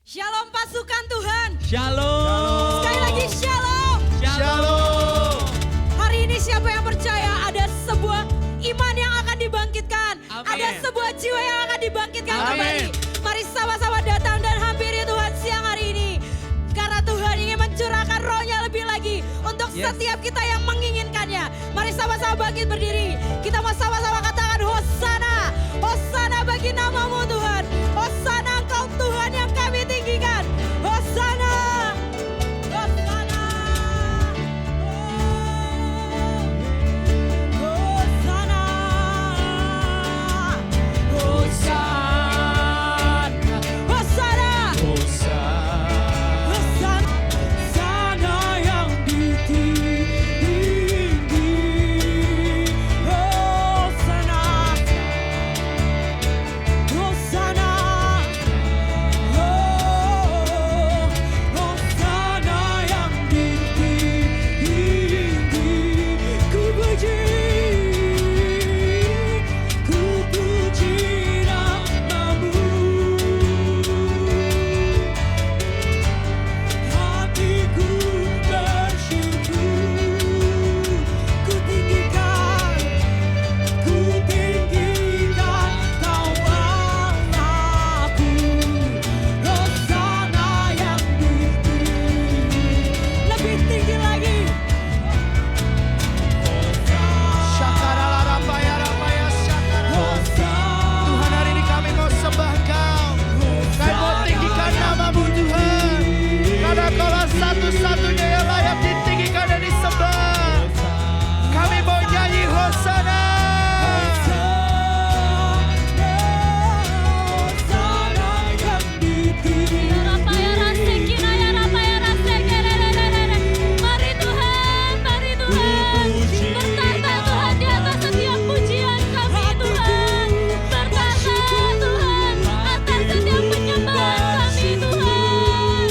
Shalom pasukan Tuhan. Shalom. Sekali lagi shalom. Shalom. Hari ini siapa yang percaya ada sebuah iman yang akan dibangkitkan. Amin. Ada sebuah jiwa yang akan dibangkitkan Amin. kembali. Mari sama-sama datang dan hampiri Tuhan siang hari ini. Karena Tuhan ingin mencurahkan rohnya lebih lagi untuk setiap kita yang menginginkannya. Mari sama-sama bangkit berdiri. Kita mau sama-sama katakan Hosana. Hosana bagi namamu Tuhan. Hosana Engkau Tuhan yang kami tinggikan. Hosana. Hosana. Hosana. Hosana. Hosana. Sana yang ditinggi. Hosana. Hosana. Hosana yang ditinggi. Ku puji namamu. Hatiku bersyukur. Ku tinggikan Kau Allahku. Hosana yang ditinggi. Lebih tinggi lagi. Tuhan, hari ini kami mau sembah Kau. Kami mau tinggikan namamu Tuhan. Karena Kaulah satu-satunya yang layak ditinggikan dan disembah. Kami mau nyanyi Hosana. Hosana yang ditinggi. Mari Tuhan, bertata Tuhan di atas setiap pujian kami Tuhan. Bertata Tuhan atas setiap penyembahan kami Tuhan.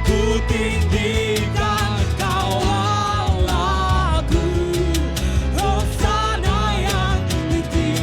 Ku tinggikan Kau Allahku. Hosana yang ditinggi.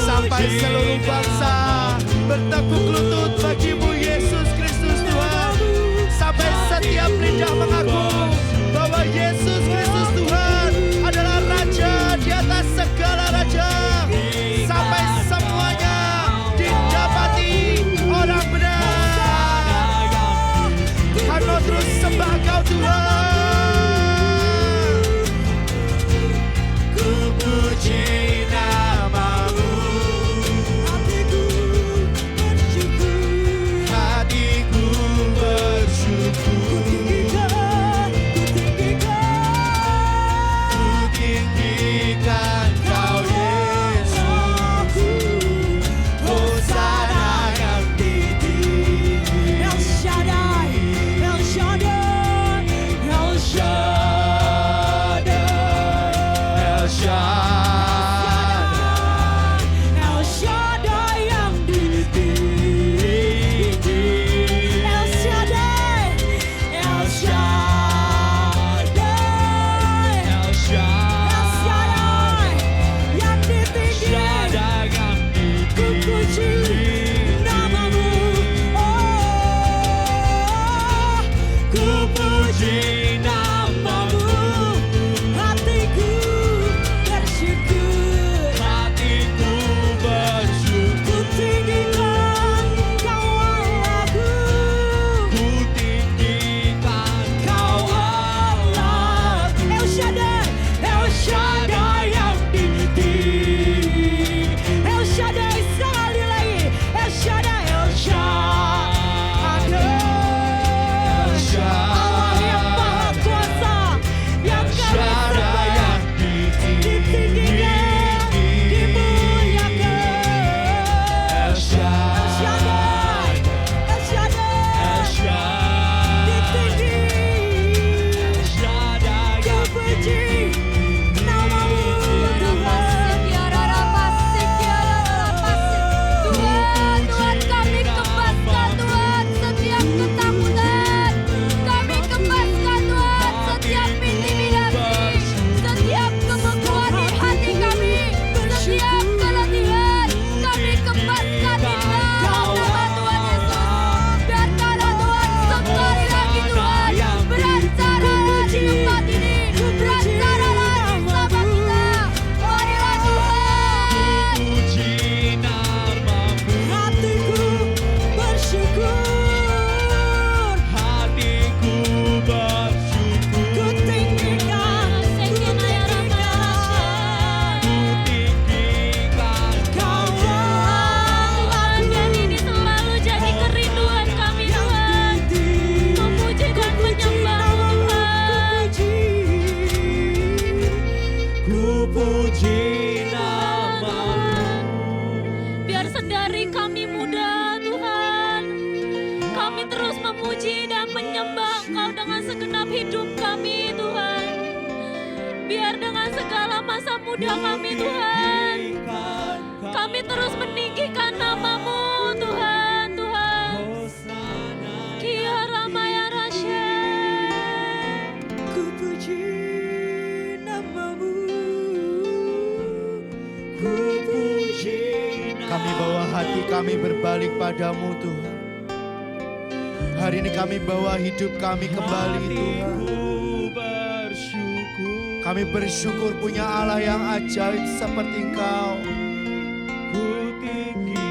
Sampai seluruh bangsa bertekuk lutut bagimu Yesus Kristus Tuhan. Sampai setiap lidah mengaku bahwa Yesus Kristus Tuhan adalah Raja di atas segala raja. Sampai semuanya didapati orang benar. Kami mau terus sembah Kau Tuhan. Ku puji namamu. Hatiku bersyukur. puji namamu. Oh, ku puji namamu. Hatiku bersyukur. Hatiku bersyukur. Ku tinggikan Kau Allahku. Ku tinggikan Kau Allah. El Shaddai, El Shaddai yang tinggi. El Shaddai sekali lagi. El Shaddai, El Shaddai. Allah yang maha kuasa, yang kami sembah, ditinggikan, dimuliakan. El Shaddai, El Shaddai, ditinggi. Ku puji namamu Tuhan. Tuhan, Tuhan kami kembaskan Tuhan setiap ketakutan. Kami kembaskan Tuhan setiap intimidasi, setiap kebekuan di hati kami, setiap keletihan. Kami kembaskan di dalam nama Tuhan Yesus. Biarkanlah Tuhan sekali lagi Tuhan berancaranya di tempat ini, berancaranya bersama kita. Marilah Tuhan. Puji namamu. Hatiku bersyukur. Hatiku bersyukur. Ku tinggikan, ku tinggikan Kau Tuhan, dan ini selalu jadi kerinduan kami Tuhan, memuji dan menyembah-Mu Tuhan. Ku puji namamu. Biar sedari kami muda Tuhan, kami terus memuji dan menyembah Engkau dengan segenap hidup kami Tuhan. Biar dengan segala masa muda kami Tuhan, kami terus meninggikan namamu Tuhan, Tuhan. Kia Ramaya Rasya. Ku puji namamu. Ku puji Kami bawa hati kami berbalik padamu Tuhan. Hari ini kami bawa hidup kami kembali Tuhan. Kami bersyukur punya Allah yang ajaib seperti Engkau.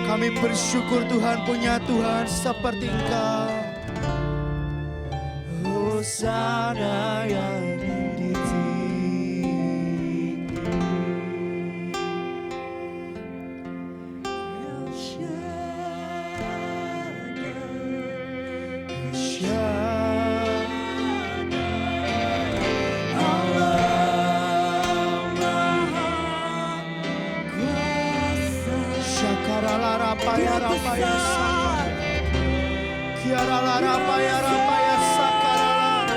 Kami bersyukur Tuhan punya Tuhan seperti Engkau. Hosana yang ditinggi. El Shaddai. Allah Maha Kuasa. Shakarala rapaya rapaya sakara. Kiarala rapaya rapaya sakarala.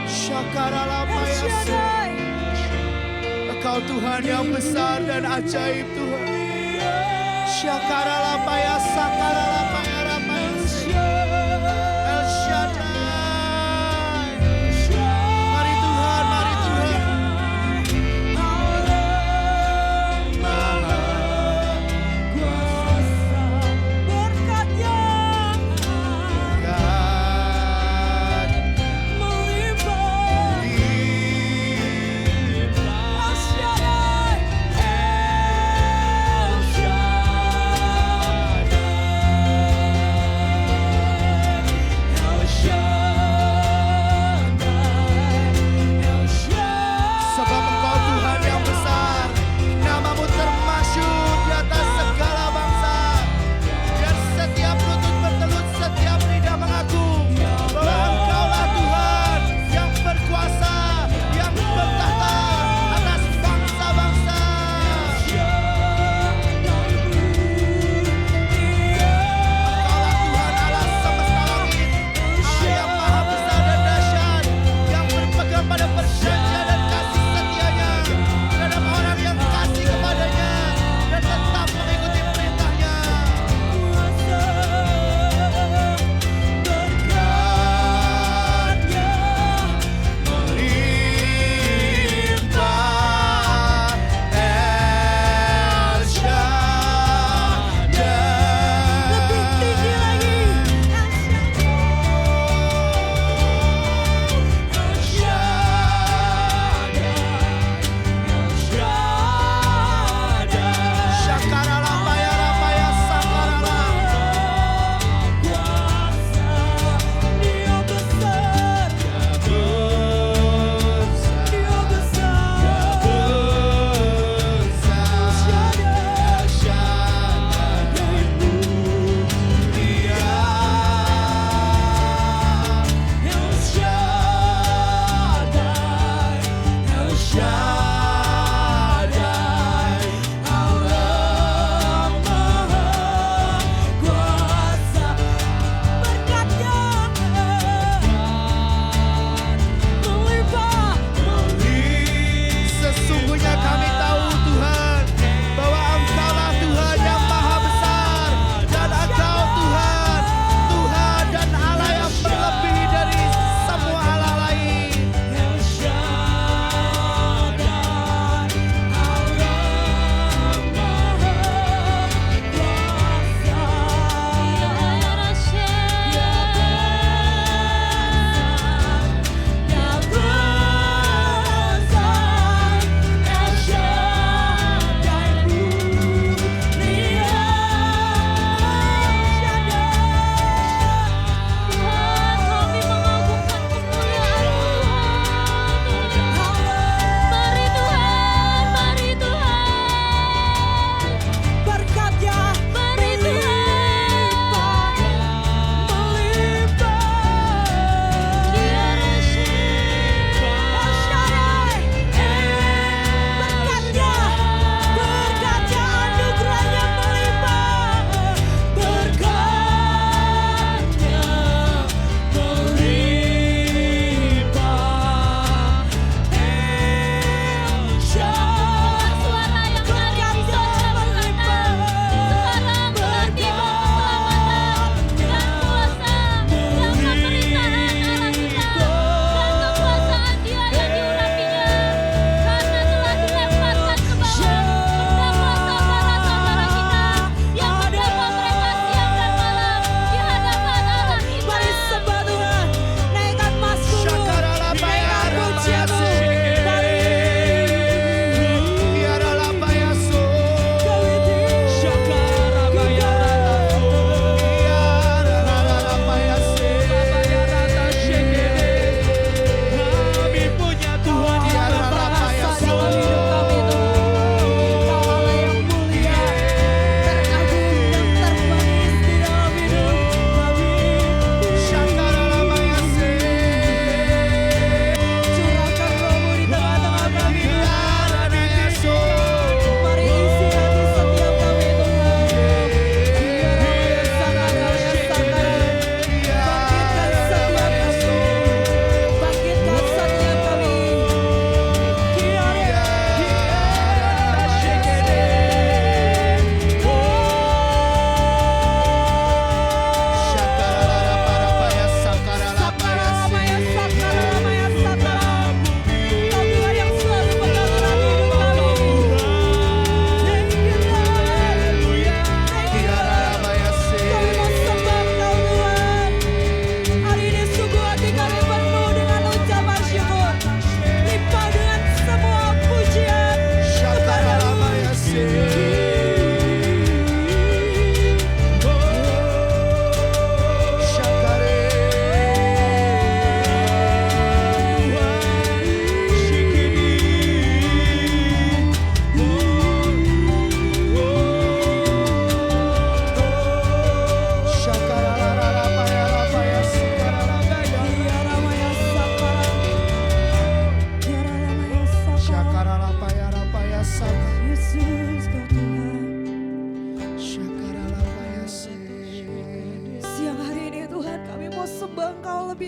Shakarala paya sakara. Shaddai. Engkau Tuhan yang besar dan ajaib Tuhan. Shakarala paya sakarala paya rapaya El Shaddai. Mari Tuhan, mari Tuhan. Allah Maha Kuasa. Berkat yang God melimpah. El Shaddai. El Shaddai.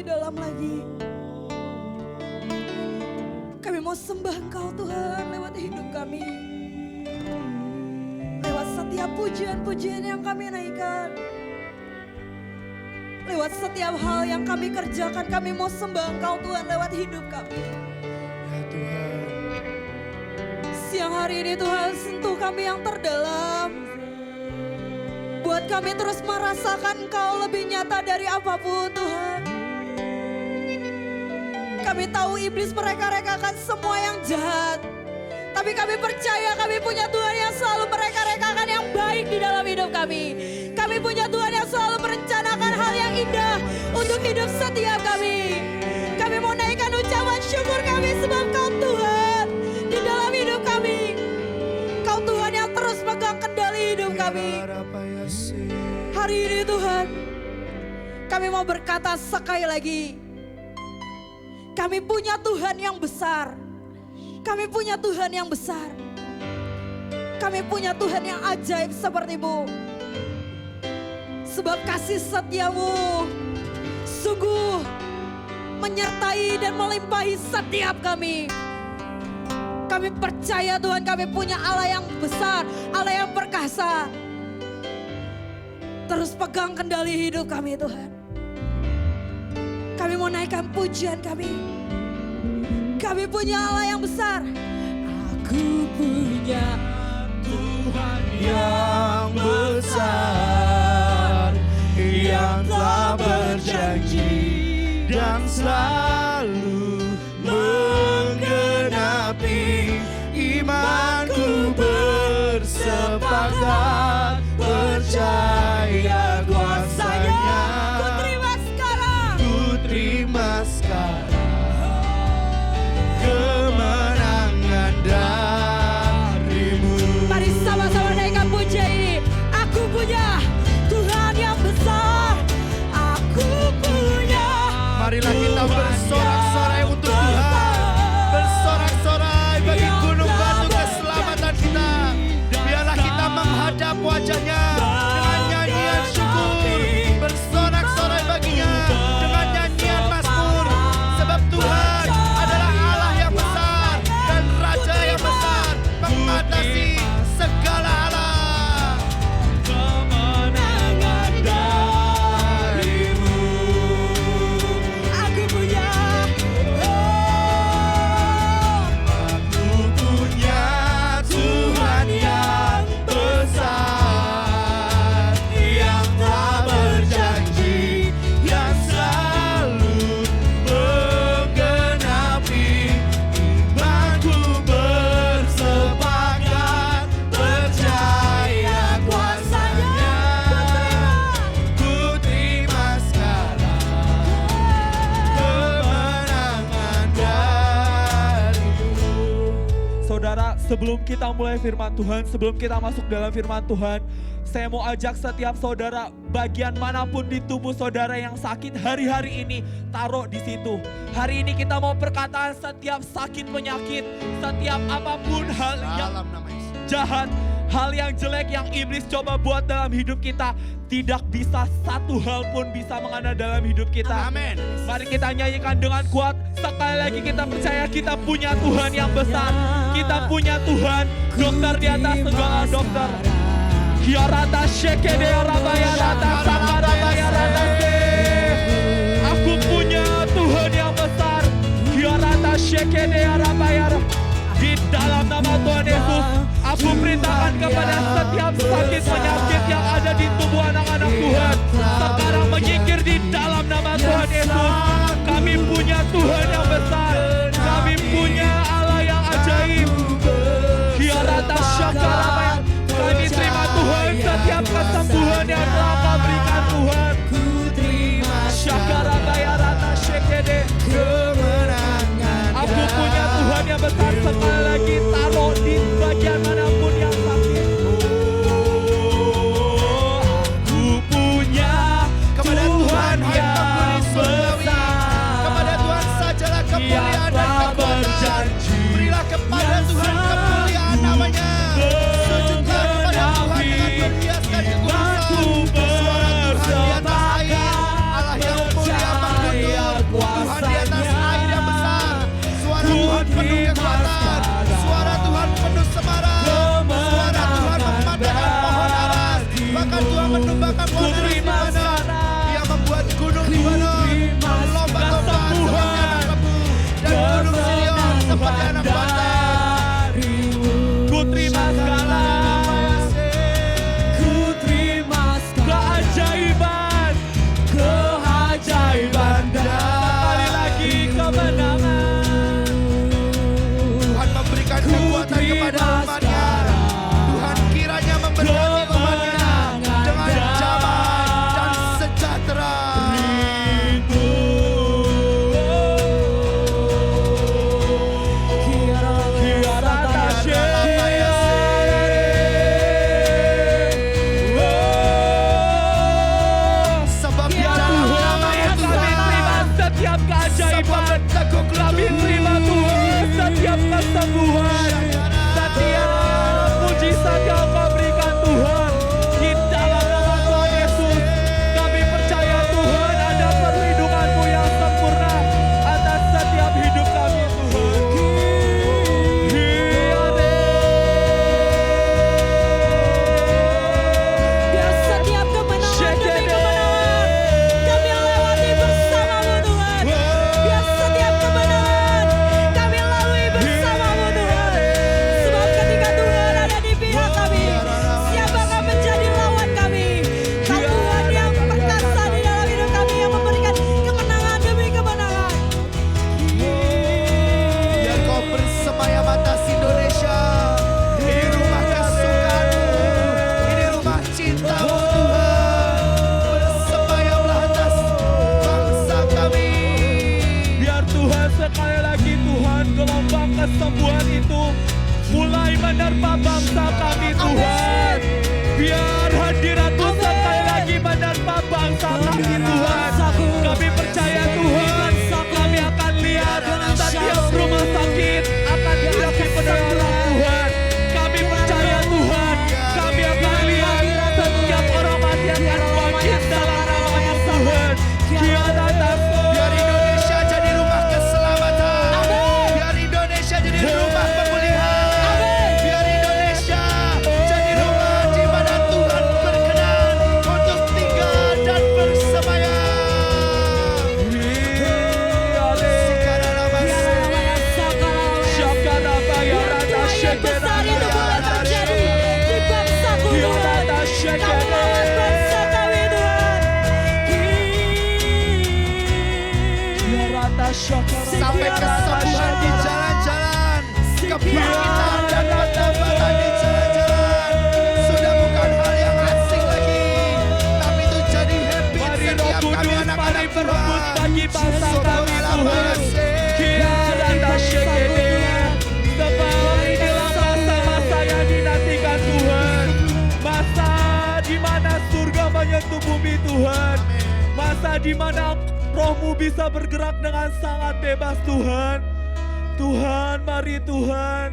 lebih dalam lagi. Kami mau sembah Engkau Tuhan lewat hidup kami. Lewat setiap pujian-pujian yang kami naikkan. Lewat setiap hal yang kami kerjakan, kami mau sembah Engkau Tuhan lewat hidup kami. Ya Tuhan. Siang hari ini Tuhan, sentuh kami yang terdalam. Buat kami terus merasakan Engkau lebih nyata dari apapun Tuhan. Kami tahu iblis mereka-rekakan semua yang jahat. Tapi kami percaya kami punya Tuhan yang selalu mereka-rekakan yang baik di dalam hidup kami. Kami punya Tuhan yang selalu merencanakan hal yang indah untuk hidup setiap kami. Kami mau naikkan ucapan syukur kami sebab Kau Tuhan di dalam hidup kami. Kau Tuhan yang terus pegang kendali hidup kami. Hari ini Tuhan, kami mau berkata sekali lagi. Kami punya Tuhan yang besar. Kami punya Tuhan yang besar. Kami punya Tuhan yang ajaib seperti-Mu. Sebab kasih setia-Mu sungguh menyertai dan melimpahi setiap kami. Kami percaya Tuhan, kami punya Allah yang besar, Allah yang perkasa. Terus pegang kendali hidup kami Tuhan. Kami mau naikkan pujian kami. Kami punya Allah yang besar. Aku punya Tuhan yang besar, yang telah berjanji dan selalu menggenapi. Imanku bersepakat, percaya kuasanya. Ku terima sekarang. Ku terima sekarang kemenangan darimu. Mari sama-sama naikkan pujian ini. Aku punya Tuhan yang besar. Aku punya. Marilah kita bersorak-sorai untuk Tuhan. Bersorak-sorai bagi gunung batu keselamatan kita. Biarlah kita menghadap wajahnya dengan nyanyian syukur. Bersorak-sorai baginya dengan nyanyian mazmur. Sebab Tuhan adalah Allah yang besar dan Raja yang besar, mengatasi segala Allah. Kemenangan darimu. Aku punya. Aku punya Tuhan yang besar, yang telah berjanji, yang selalu menggenapi. Imanku bersepakat, percaya kuasanya. Ku terima sekarang kemenangan darimu. Saudara, sebelum kita mulai firman Tuhan, sebelum kita masuk dalam firman Tuhan, saya mau ajak setiap saudara, bagian manapun di tubuh saudara yang sakit hari-hari ini, taruh di situ. Hari ini kita mau perkataan setiap sakit penyakit, setiap apapun hal yang Dalam nama Yesus. jahat, hal yang jelek yang iblis coba buat dalam hidup kita, tidak bisa satu hal pun bisa mengada dalam hidup kita. Amin. Mari kita nyanyikan dengan kuat. Sekali lagi kita percaya kita punya Tuhan yang besar. Kita punya Tuhan, dokter di atas segala dokter. Hiarata shekede rabaya rata sakarabaya rata se. Aku punya Tuhan yang besar. Hiarata shekede rabaya. Di dalam nama Tuhan Yesus, aku perintahkan kepada setiap sakit penyakit yang ada di tubuh anak-anak Tuhan, sekarang menyingkir di dalam nama Tuhan Yesus. Kami punya Tuhan yang besar, kami punya Allah yang ajaib. Hiarata syakarabaya. Kami terima Tuhan setiap kesembuhan yang telah Kau berikan Tuhan. Syakarabaya rata shekede. Aku punya Tuhan yang besar, sekali lagi taruh di bagian manapun yang sakit. Aku punya Kepada Tuhan Tuhan yang yang surgawi, kepada Tuhan sajalah kemuliaan dan kekuatan. Berilah kepada Tuhan kemuliaan namanya. Sujudlah kepada Tuhan dengan berhiaskan kekudusan. Suara Tuhan di atas air, Allah yang mulia mengkutuk. Biar hadirat-Mu sekali lagi menerpa bangsa kami Tuhan. Kami percaya Tuhan, kami akan lihat setiap rumah sakit akan diberi pendengaran Tuhan. Kami percaya Tuhan, kami akan lihat setiap orang mati akan bangkit dalam nama Tuhan. Biar Indonesia jadi rumah keselamatan. Biar Indonesia jadi rumah pemulihan. Biar Indonesia jadi rumah di mana Tuhan berkenan untuk tinggal dan bersemayam. Yang besar itu boleh terjadi di bangsaku Tuhan. Kami lawan bangsa kami Tuhan. Sampai kesembuhan di jalan-jalan, kebangkitan dan pendapatan di jalan-jalan sudah bukan hal yang asing lagi, tapi itu jadi habit setiap kami anak-anak berebut bagi bangsa kami Tuhan. Sebab inilah masa-masa yang dinantikan Tuhan. Masa di mana surga menyentuh bumi Tuhan. Masa di mana Roh-Mu bisa bergerak dengan sangat bebas Tuhan. Tuhan, mari Tuhan.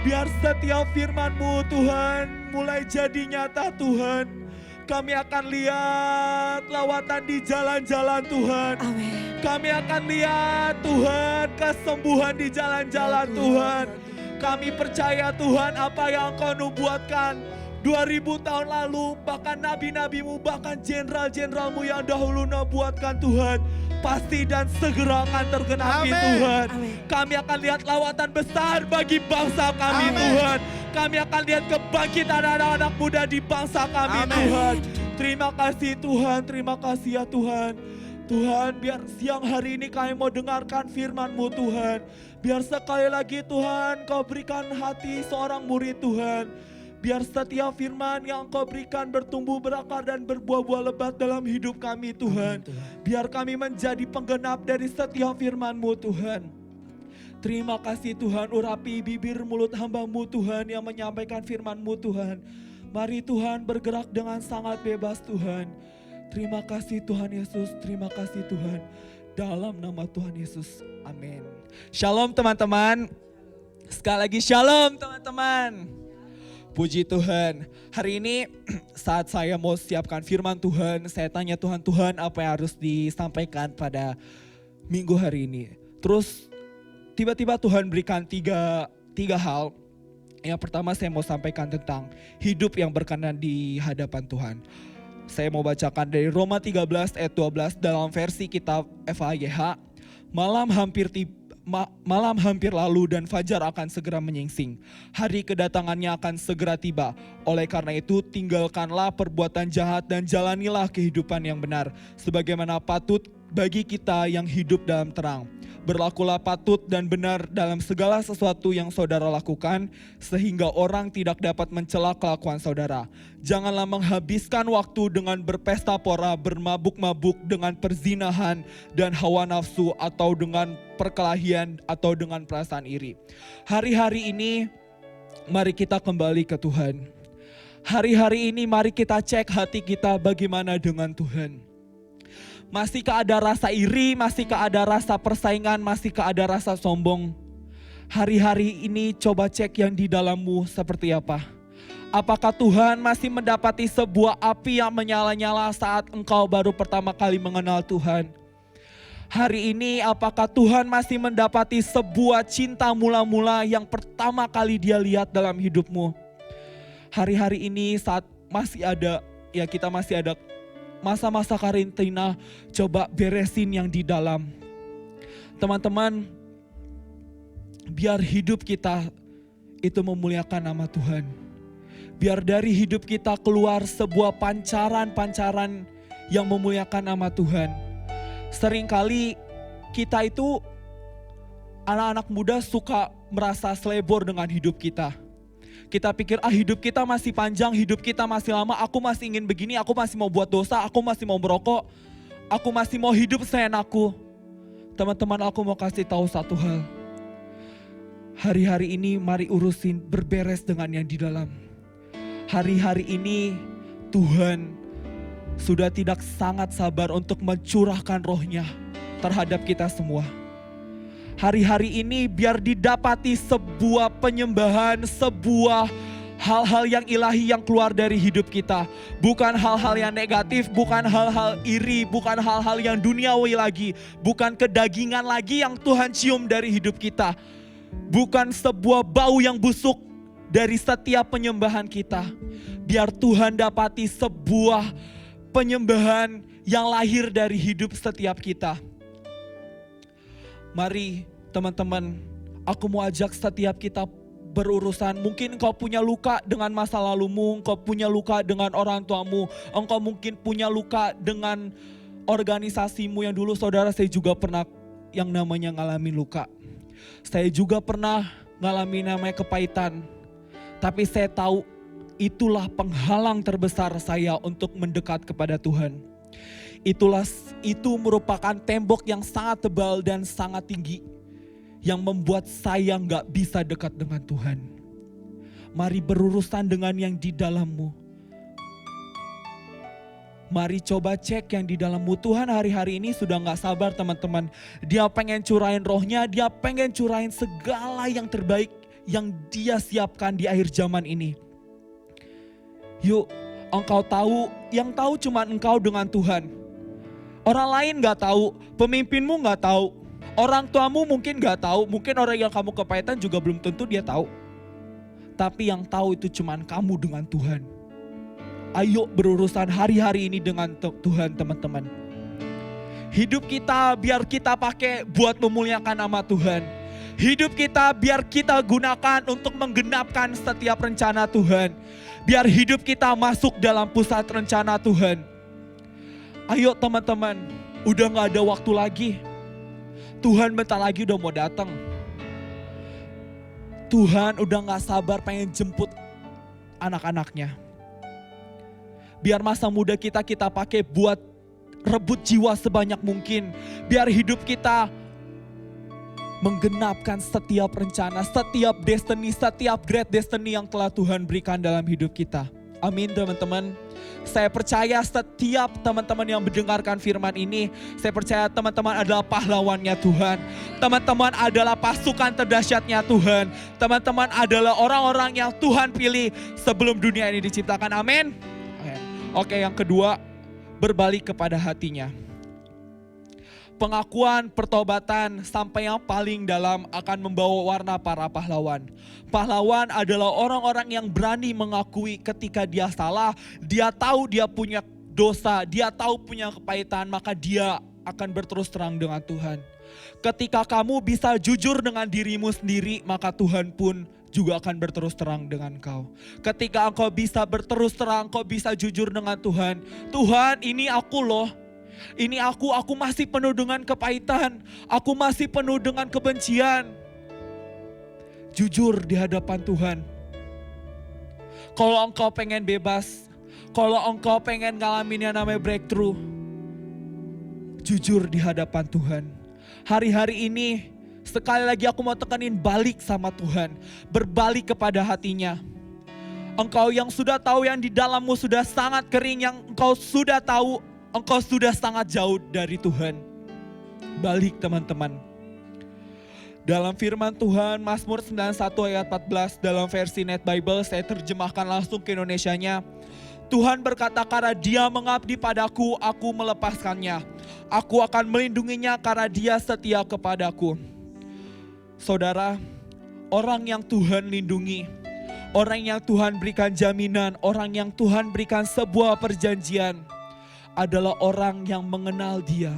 Biar setiap firman-Mu Tuhan mulai jadi nyata Tuhan. Kami akan lihat lawatan di jalan-jalan Tuhan. Amin. Kami akan lihat Tuhan kesembuhan di jalan-jalan Tuhan. Kami percaya Tuhan apa yang Engkau nubuatkan 2000 tahun lalu, bahkan nabi-nabi-Mu, bahkan jenderal-jenderal-Mu yang dahulu nubuatkan Tuhan, pasti dan segera akan tergenapi Amin. Tuhan. Amin. Kami akan lihat lawatan besar bagi bangsa kami Amin. Tuhan. Kami akan lihat kebangkitan anak-anak muda di bangsa kami Amin. Tuhan. Terima kasih Tuhan, terima kasih ya Tuhan. Tuhan, biar siang hari ini kami mau dengarkan firman-Mu Tuhan. Biar sekali lagi Tuhan Kau berikan hati seorang murid Tuhan. Biar setiap firman yang Engkau berikan bertumbuh berakar dan berbuah-buah lebat dalam hidup kami Tuhan. Biar kami menjadi penggenap dari setiap firman-Mu Tuhan. Terima kasih Tuhan, urapi bibir mulut hamba-Mu Tuhan yang menyampaikan firman-Mu Tuhan. Mari Tuhan bergerak dengan sangat bebas Tuhan. Terima kasih Tuhan Yesus, terima kasih Tuhan. Dalam nama Tuhan Yesus, amin. Shalom teman-teman. Sekali lagi shalom teman-teman. Puji Tuhan. Hari ini saat saya mau siapkan firman Tuhan, saya tanya Tuhan, Tuhan apa yang harus disampaikan pada minggu hari ini. Terus tiba-tiba Tuhan berikan tiga hal. Yang pertama saya mau sampaikan tentang hidup yang berkenan di hadapan Tuhan. Saya mau bacakan dari Roma 13 ayat 12 dalam versi kitab FAYH. Malam hampir lalu dan fajar akan segera menyingsing. Hari kedatangannya akan segera tiba. Oleh karena itu tinggalkanlah perbuatan jahat dan jalanilah kehidupan yang benar. Sebagaimana patut bagi kita yang hidup dalam terang. Berlakulah patut dan benar dalam segala sesuatu yang saudara lakukan, sehingga orang tidak dapat mencela kelakuan saudara. Janganlah menghabiskan waktu dengan berpesta pora, bermabuk-mabuk, dengan perzinahan dan hawa nafsu, atau dengan perkelahian, atau dengan perasaan iri. Hari-hari ini mari kita kembali ke Tuhan. Hari-hari ini mari kita cek hati kita bagaimana dengan Tuhan. Masihkah ada rasa iri, masihkah ada rasa persaingan, masihkah ada rasa sombong? Hari-hari ini coba cek yang di dalammu seperti apa. Apakah Tuhan masih mendapati sebuah api yang menyala-nyala saat engkau baru pertama kali mengenal Tuhan? Hari ini apakah Tuhan masih mendapati sebuah cinta mula-mula yang pertama kali Dia lihat dalam hidupmu? Hari-hari ini saat masih ada, ya kita masih ada masa-masa karantina, coba beresin yang di dalam. Teman-teman, biar hidup kita itu memuliakan nama Tuhan. Biar dari hidup kita keluar sebuah pancaran-pancaran yang memuliakan nama Tuhan. Seringkali kita itu, anak-anak muda suka merasa selebor dengan hidup kita. Kita pikir hidup kita masih panjang, hidup kita masih lama, aku masih ingin begini, aku masih mau buat dosa, aku masih mau merokok, aku masih mau hidup seenakku. Teman-teman, aku mau kasih tahu satu hal. Hari-hari ini mari urusin berberes dengan yang di dalam. Hari-hari ini Tuhan sudah tidak sangat sabar untuk mencurahkan rohnya terhadap kita semua. Hari-hari ini biar didapati sebuah penyembahan, sebuah hal-hal yang ilahi yang keluar dari hidup kita. Bukan hal-hal yang negatif, bukan hal-hal iri, bukan hal-hal yang duniawi lagi. Bukan kedagingan lagi yang Tuhan cium dari hidup kita. Bukan sebuah bau yang busuk dari setiap penyembahan kita. Biar Tuhan dapati sebuah penyembahan yang lahir dari hidup setiap kita. Mari teman-teman, aku mau ajak setiap kita berurusan. Mungkin engkau punya luka dengan masa lalumu, engkau punya luka dengan orang tuamu, engkau mungkin punya luka dengan organisasimu yang dulu. Saudara, saya juga pernah yang namanya ngalami luka. Saya juga pernah ngalami namanya kepahitan. Tapi saya tahu itulah penghalang terbesar saya untuk mendekat kepada Tuhan. Itu merupakan tembok yang sangat tebal dan sangat tinggi yang membuat saya gak bisa dekat dengan Tuhan. Mari berurusan dengan yang di dalammu. Mari coba cek yang di dalammu. Tuhan hari-hari ini sudah gak sabar teman-teman. Dia pengen curahin rohnya, dia pengen curahin segala yang terbaik yang dia siapkan di akhir zaman ini. Yuk, engkau tahu, yang tahu cuma engkau dengan Tuhan. Orang lain gak tahu, pemimpinmu gak tahu, orang tuamu mungkin gak tahu, mungkin orang yang kamu kepahitan juga belum tentu dia tahu. Tapi yang tahu itu cuma kamu dengan Tuhan. Ayo berurusan hari-hari ini dengan Tuhan teman-teman. Hidup kita biar kita pakai buat memuliakan nama Tuhan. Hidup kita biar kita gunakan untuk menggenapkan setiap rencana Tuhan. Biar hidup kita masuk dalam pusat rencana Tuhan. Ayo teman-teman, udah gak ada waktu lagi. Tuhan bentar lagi udah mau datang. Tuhan udah gak sabar pengen jemput anak-anaknya. Biar masa muda kita pakai buat rebut jiwa sebanyak mungkin. Biar hidup kita menggenapkan setiap rencana, setiap destiny, setiap great destiny yang telah Tuhan berikan dalam hidup kita. Amin teman-teman. Saya percaya setiap teman-teman yang mendengarkan firman ini, saya percaya teman-teman adalah pahlawannya Tuhan. Teman-teman adalah pasukan terdahsyatnya Tuhan. Teman-teman adalah orang-orang yang Tuhan pilih sebelum dunia ini diciptakan. Amin. Oke, yang kedua, berbalik kepada hatinya. Pengakuan, pertobatan sampai yang paling dalam akan membawa warna para pahlawan. Pahlawan adalah orang-orang yang berani mengakui ketika dia salah, dia tahu dia punya dosa, dia tahu punya kepahitan, maka dia akan berterus terang dengan Tuhan. Ketika kamu bisa jujur dengan dirimu sendiri, maka Tuhan pun juga akan berterus terang dengan kau. Ketika engkau bisa berterus terang, engkau bisa jujur dengan Tuhan. Tuhan, ini aku loh. Ini aku masih penuh dengan kepahitan. Aku masih penuh dengan kebencian. Jujur di hadapan Tuhan. Kalau engkau pengen bebas, kalau engkau pengen ngalamin yang namanya breakthrough, jujur di hadapan Tuhan. Hari-hari ini, sekali lagi aku mau tekanin balik sama Tuhan. Berbalik kepada hatinya. Engkau yang sudah tahu yang di dalammu sudah sangat kering, yang engkau sudah tahu engkau sudah sangat jauh dari Tuhan. Balik teman-teman. Dalam firman Tuhan, Mazmur 91 ayat 14 dalam versi Net Bible, saya terjemahkan langsung ke Indonesianya. Tuhan berkata, karena dia mengabdi padaku, aku melepaskannya. Aku akan melindunginya karena dia setia kepadaku. Saudara, orang yang Tuhan lindungi, orang yang Tuhan berikan jaminan, orang yang Tuhan berikan sebuah perjanjian, adalah orang yang mengenal dia.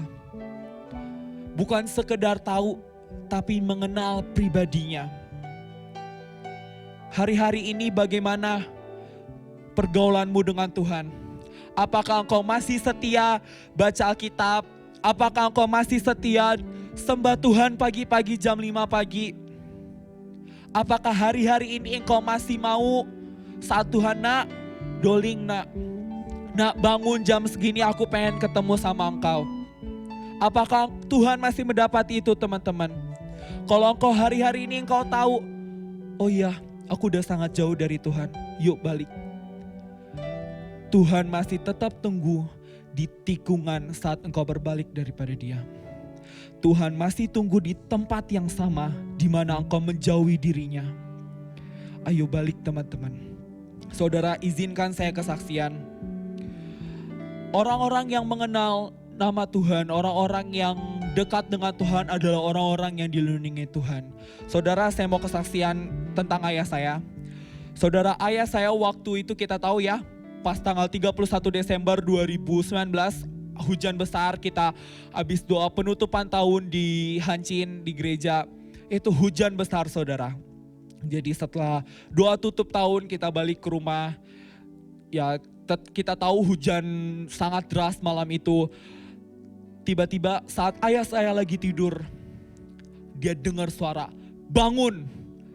Bukan sekedar tahu, tapi mengenal pribadinya. Hari-hari ini bagaimana pergaulanmu dengan Tuhan? Apakah engkau masih setia baca Alkitab? Apakah engkau masih setia sembah Tuhan pagi-pagi jam 5 pagi? Apakah hari-hari ini engkau masih mau saat Tuhan nak, doling nak, bangun jam segini aku pengen ketemu sama engkau. Apakah Tuhan masih mendapati itu teman-teman? Kalau engkau hari-hari ini engkau tahu, oh iya aku udah sangat jauh dari Tuhan. Yuk balik. Tuhan masih tetap tunggu di tikungan saat engkau berbalik daripada Dia. Tuhan masih tunggu di tempat yang sama di mana engkau menjauhi dirinya. Ayo balik teman-teman. Saudara, izinkan saya kesaksian. Orang-orang yang mengenal nama Tuhan, orang-orang yang dekat dengan Tuhan adalah orang-orang yang dilindungi Tuhan. Saudara, saya mau kesaksian tentang ayah saya. Saudara, ayah saya waktu itu kita tahu ya, pas tanggal 31 Desember 2019, hujan besar, kita habis doa penutupan tahun di Hancin, di gereja. Itu hujan besar saudara. Jadi setelah doa tutup tahun kita balik ke rumah. Ya kita tahu hujan sangat deras malam itu. Tiba-tiba saat ayah saya lagi tidur, dia dengar suara, bangun.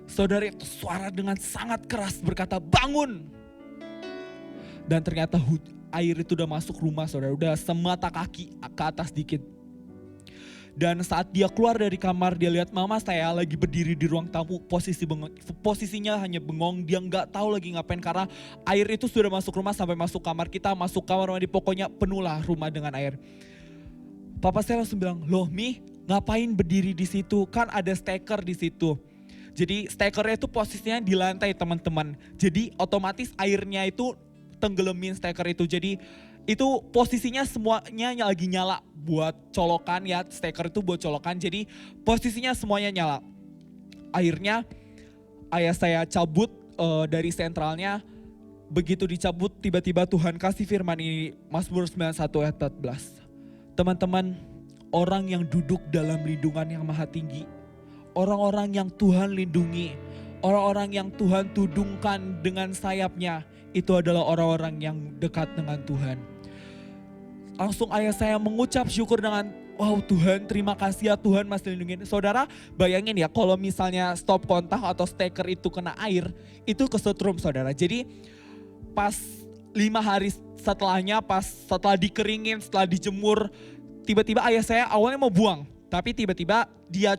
Saudara, itu suara dengan sangat keras berkata, bangun. Dan ternyata air itu udah masuk rumah saudara, udah semata kaki ke atas dikit. Dan saat dia keluar dari kamar, dia lihat mama saya lagi berdiri di ruang tamu, posisinya hanya bengong, dia nggak tahu lagi ngapain karena air itu sudah masuk rumah sampai masuk kamar kita, masuk kamar mandi, pokoknya penuh lah rumah dengan air. Papa saya langsung bilang, loh Mi, ngapain berdiri di situ? Kan ada steker di situ. Jadi stekernya itu posisinya di lantai teman-teman. Jadi otomatis airnya itu tenggelamin steker itu. Jadi itu posisinya semuanya lagi nyala buat colokan ya. Steker itu buat colokan. Jadi posisinya semuanya nyala. Akhirnya ayah saya cabut dari sentralnya. Begitu dicabut tiba-tiba Tuhan kasih firman ini. Mazmur 91 ayat 14. Teman-teman, orang yang duduk dalam lindungan yang maha tinggi. Orang-orang yang Tuhan lindungi, orang-orang yang Tuhan tudungkan dengan sayapnya, itu adalah orang-orang yang dekat dengan Tuhan. Langsung ayah saya mengucap syukur dengan, wow Tuhan terima kasih ya Tuhan masih lindungin. Saudara bayangin ya kalau misalnya stop kontak atau steker itu kena air, itu kesetrum saudara. Jadi pas 5 hari setelahnya, setelah dikeringin, setelah dijemur, tiba-tiba ayah saya awalnya mau buang. Tapi tiba-tiba dia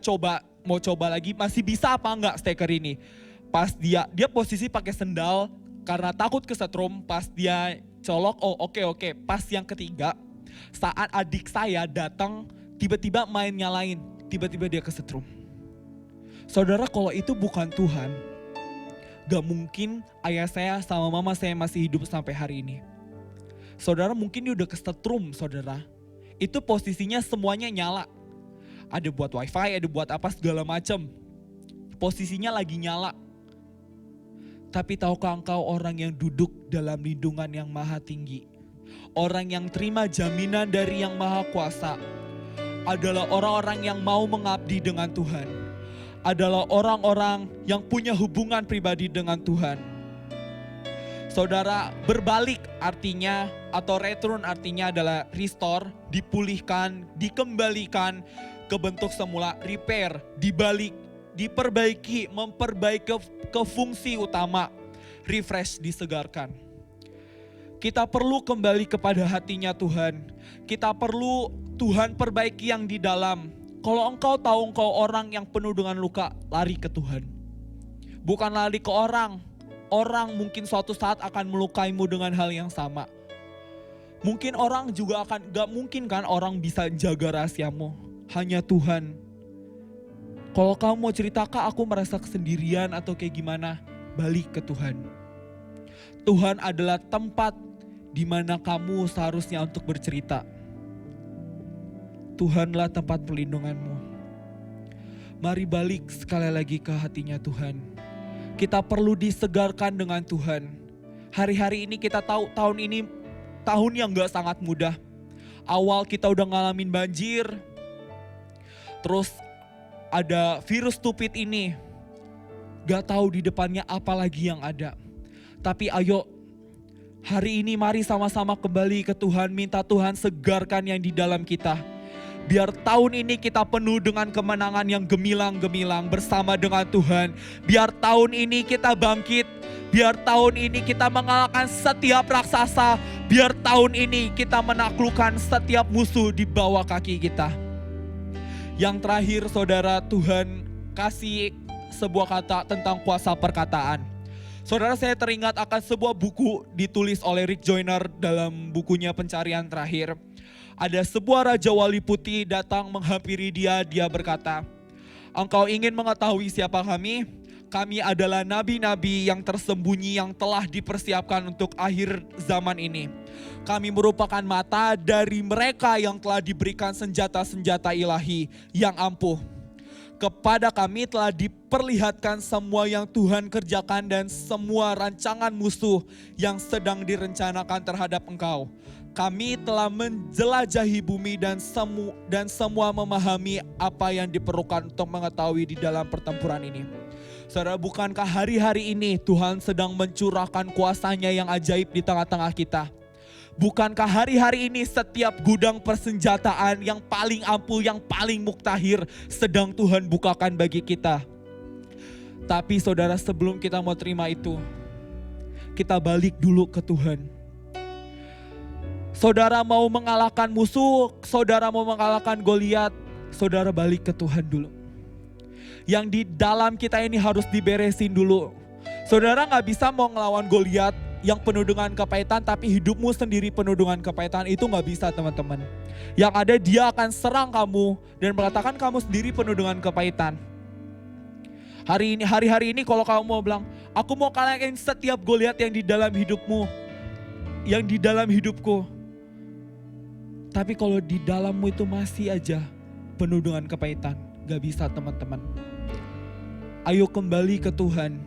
mau coba lagi, masih bisa apa enggak steker ini. Pas dia posisi pakai sendal karena takut kesetrum, pas dia colok, oh oke. Pas yang ketiga, saat adik saya datang, tiba-tiba main nyalain, tiba-tiba dia kesetrum. Saudara, kalau itu bukan Tuhan, gak mungkin ayah saya sama mama saya masih hidup sampai hari ini. Saudara, mungkin dia udah kesetrum saudara. Itu posisinya semuanya nyala. Ada buat wifi, ada buat apa segala macam. Posisinya lagi nyala. Tapi tahukah engkau orang yang duduk dalam lindungan yang maha tinggi, orang yang terima jaminan dari yang maha kuasa, adalah orang-orang yang mau mengabdi dengan Tuhan. Adalah orang-orang yang punya hubungan pribadi dengan Tuhan. Saudara, berbalik artinya atau return artinya adalah restore, dipulihkan, dikembalikan ke bentuk semula, repair, dibalik, diperbaiki, memperbaiki ke fungsi utama, refresh, disegarkan. Kita perlu kembali kepada hatinya Tuhan. Kita perlu Tuhan perbaiki yang di dalam. Kalau engkau tahu engkau orang yang penuh dengan luka, lari ke Tuhan. Bukan lari ke orang. Orang mungkin suatu saat akan melukaimu dengan hal yang sama. Mungkin orang juga gak mungkin kan orang bisa jaga rahasiamu. Hanya Tuhan. Kalau kamu mau cerita, Kak aku merasa kesendirian atau kayak gimana, balik ke Tuhan. Tuhan adalah tempat di mana kamu seharusnya untuk bercerita. Tuhanlah tempat perlindunganmu. Mari balik sekali lagi ke hatinya Tuhan. Kita perlu disegarkan dengan Tuhan. Hari-hari ini kita tahu tahun ini tahun yang gak sangat mudah. Awal kita udah ngalamin banjir. Terus ada virus stupid ini. Gak tahu di depannya apa lagi yang ada. Tapi ayo hari ini mari sama-sama kembali ke Tuhan. Minta Tuhan segarkan yang di dalam kita. Biar tahun ini kita penuh dengan kemenangan yang gemilang-gemilang bersama dengan Tuhan. Biar tahun ini kita bangkit. Biar tahun ini kita mengalahkan setiap raksasa. Biar tahun ini kita menaklukkan setiap musuh di bawah kaki kita. Yang terakhir saudara, Tuhan kasih sebuah kata tentang kuasa perkataan. Saudara, saya teringat akan sebuah buku ditulis oleh Rick Joyner dalam bukunya Pencarian Terakhir. Ada sebuah raja wali putih datang menghampiri dia berkata, "Engkau ingin mengetahui siapa kami? Kami adalah nabi-nabi yang tersembunyi yang telah dipersiapkan untuk akhir zaman ini. Kami merupakan mata dari mereka yang telah diberikan senjata-senjata ilahi yang ampuh. Kepada kami telah diperlihatkan semua yang Tuhan kerjakan dan semua rancangan musuh yang sedang direncanakan terhadap engkau. Kami telah menjelajahi bumi dan semua memahami apa yang diperlukan untuk mengetahui di dalam pertempuran ini." Saudara, bukankah hari-hari ini Tuhan sedang mencurahkan kuasa-Nya yang ajaib di tengah-tengah kita? Bukankah hari-hari ini setiap gudang persenjataan yang paling ampuh, yang paling muktahir sedang Tuhan bukakan bagi kita? Tapi saudara, sebelum kita mau terima itu, kita balik dulu ke Tuhan. Saudara mau mengalahkan musuh, saudara mau mengalahkan Goliat, saudara balik ke Tuhan dulu. Yang di dalam kita ini harus diberesin dulu. Saudara gak bisa mau ngelawan Goliat yang penuh dengan kepahitan, tapi hidupmu sendiri penuh dengan kepahitan, itu gak bisa teman-teman. Yang ada dia akan serang kamu dan mengatakan kamu sendiri penuh dengan kepahitan. Hari-hari ini kalau kamu mau bilang, aku mau kalahin setiap Goliat yang di dalam hidupmu, yang di dalam hidupku. Tapi kalau di dalammu itu masih aja penuh dengan kepahitan, gak bisa teman-teman. Ayo kembali ke Tuhan.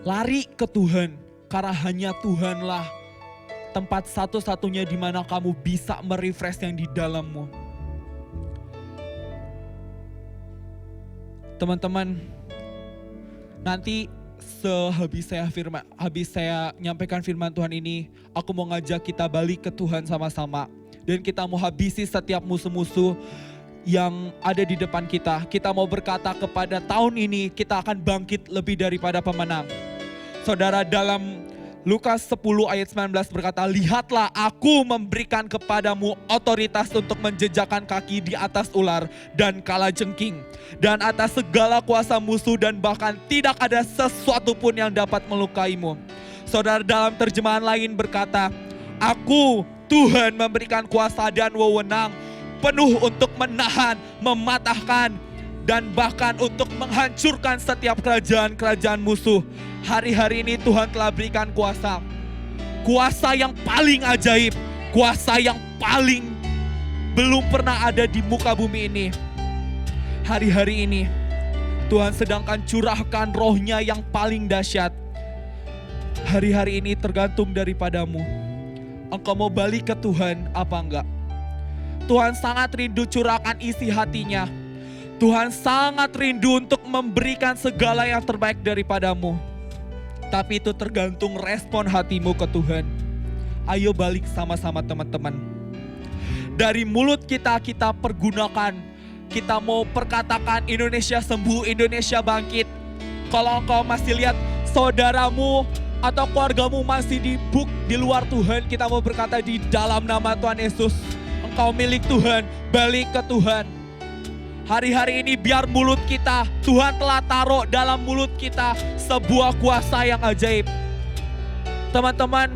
Lari ke Tuhan, karena hanya Tuhanlah tempat satu-satunya di mana kamu bisa merefresh yang di dalammu. Teman-teman, nanti habis saya nyampaikan firman Tuhan ini, aku mau ngajak kita balik ke Tuhan sama-sama. Dan kita mau habisi setiap musuh-musuh yang ada di depan kita. Kita mau berkata kepada tahun ini kita akan bangkit lebih daripada pemenang. Saudara, dalam Lukas 10 ayat 19 berkata, "Lihatlah, aku memberikan kepadamu otoritas untuk menjejakkan kaki di atas ular dan kalajengking, dan atas segala kuasa musuh, dan bahkan tidak ada sesuatu pun yang dapat melukaimu." Saudara, dalam terjemahan lain berkata, "Aku, Tuhan, memberikan kuasa dan wewenang penuh untuk menahan, mematahkan, dan bahkan untuk menghancurkan setiap kerajaan-kerajaan musuh." Hari-hari ini Tuhan telah berikan kuasa. Kuasa yang paling ajaib. Kuasa yang paling belum pernah ada di muka bumi ini. Hari-hari ini Tuhan sedangkan curahkan roh-Nya yang paling dahsyat. Hari-hari ini tergantung daripadamu. Engkau mau balik ke Tuhan apa enggak? Tuhan sangat rindu curahkan isi hatinya. Tuhan sangat rindu untuk memberikan segala yang terbaik daripadamu. Tapi itu tergantung respon hatimu ke Tuhan. Ayo balik sama-sama teman-teman. Dari mulut kita pergunakan. Kita mau perkatakan Indonesia sembuh, Indonesia bangkit. Kalau engkau masih lihat saudaramu atau keluargamu masih di luar Tuhan, kita mau berkata di dalam nama Tuhan Yesus, engkau milik Tuhan, balik ke Tuhan. Hari-hari ini biar mulut kita, Tuhan telah taruh dalam mulut kita sebuah kuasa yang ajaib. Teman-teman,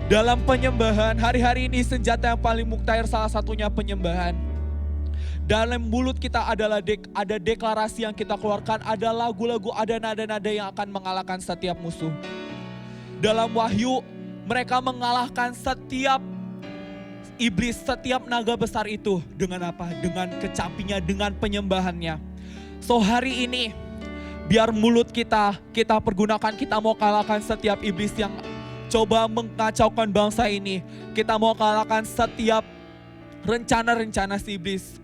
dalam penyembahan, hari-hari ini senjata yang paling muktahir salah satunya penyembahan. Dalam mulut kita ada deklarasi yang kita keluarkan, ada lagu-lagu, ada nada-nada yang akan mengalahkan setiap musuh. Dalam Wahyu, mereka mengalahkan setiap iblis, setiap naga besar itu dengan apa? Dengan kecapinya, dengan penyembahannya. So hari ini biar mulut kita pergunakan, kita mau kalahkan setiap iblis yang coba mengacaukan bangsa ini. Kita mau kalahkan setiap rencana-rencana si iblis.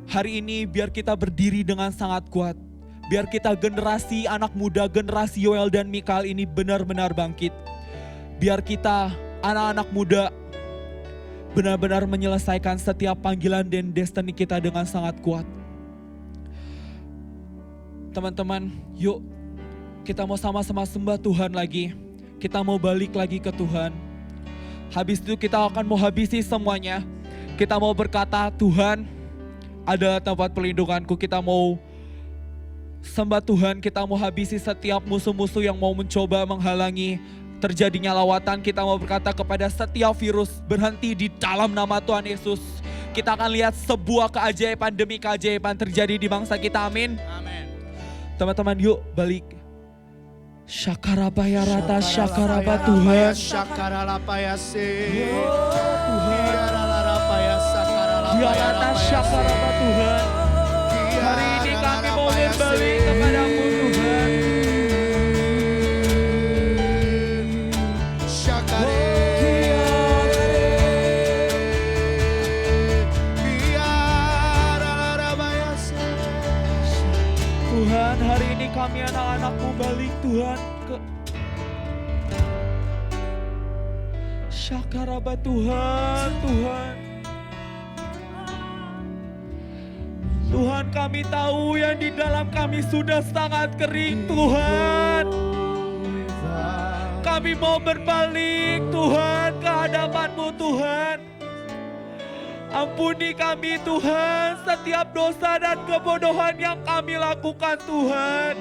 Hari ini biar kita berdiri dengan sangat kuat. Biar kita generasi anak muda, generasi Yoel dan Mikael ini benar-benar bangkit. Biar kita anak-anak muda benar-benar menyelesaikan setiap panggilan dan destiny kita dengan sangat kuat. Teman-teman, yuk kita mau sama-sama sembah Tuhan lagi. Kita mau balik lagi ke Tuhan. Habis itu kita akan mau habisi semuanya. Kita mau berkata, Tuhan adalah tempat perlindunganku. Kita mau Sembah Tuhan, kita mau habisi setiap musuh-musuh yang mau mencoba menghalangi terjadinya lawatan. Kita mau berkata kepada setiap virus, berhenti di dalam nama Tuhan Yesus. Kita akan lihat sebuah keajaiban demi keajaiban terjadi di bangsa kita, amin. Amin. Teman-teman yuk balik. Syakarabaya rata syakaraba Tuhan. Syakaralapaya se. Tuhan. Biaralapaya sakaralapaya. Biarata syakaraba Tuhan. Hari ini kami mau berbalik kepadamu Tuhan. Tuhan, hari ini kami anak-anakmu balik Tuhan ke Syakaraba Tuhan, Tuhan. Tuhan, kami tahu yang di dalam kami sudah sangat kering Tuhan. Kami mau berbalik Tuhan ke hadapan-Mu Tuhan. Ampuni kami Tuhan setiap dosa dan kebodohan yang kami lakukan Tuhan.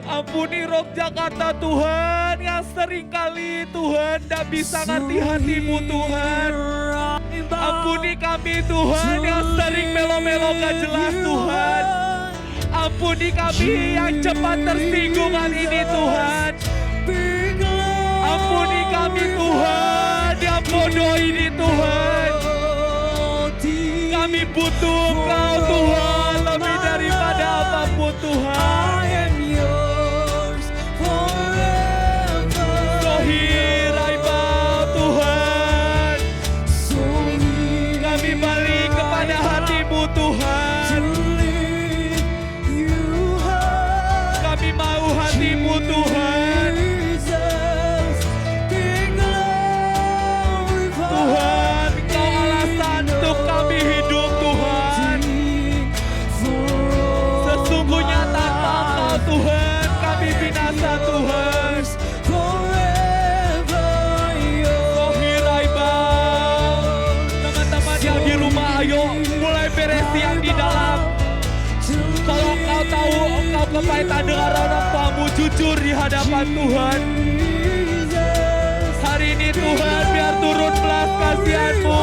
Ampuni Rock Jakarta Tuhan yang seringkali Tuhan tidak bisa ngerti hati-Mu Tuhan. Ampuni kami Tuhan yang sering melo-melo gak jelas Tuhan. Ampuni kami yang cepat tersinggung hari ini Tuhan. Ampuni kami Tuhan yang bodoh ini Tuhan. Kami butuh Engkau Tuhan lebih daripada apapun Tuhan. Sohir I bow Tuhan. Kami balik kepada hati-Mu Tuhan. Kami mau hati-Mu Tuhan. Tuhan, Engkau alasan untuk kami hidup Tuhan. Sesungguhnya tanpa Engkau Tuhan, kami binasa Tuhan. Sohir I bow. Teman-teman yang di rumah, ayo mulai beres yang di dalam. Kalau engkau tahu engkau kepahitan dengan orang tuamu, jujur di hadapan Tuhan. Hari ini Tuhan, biar turun belas kasihan-Mu.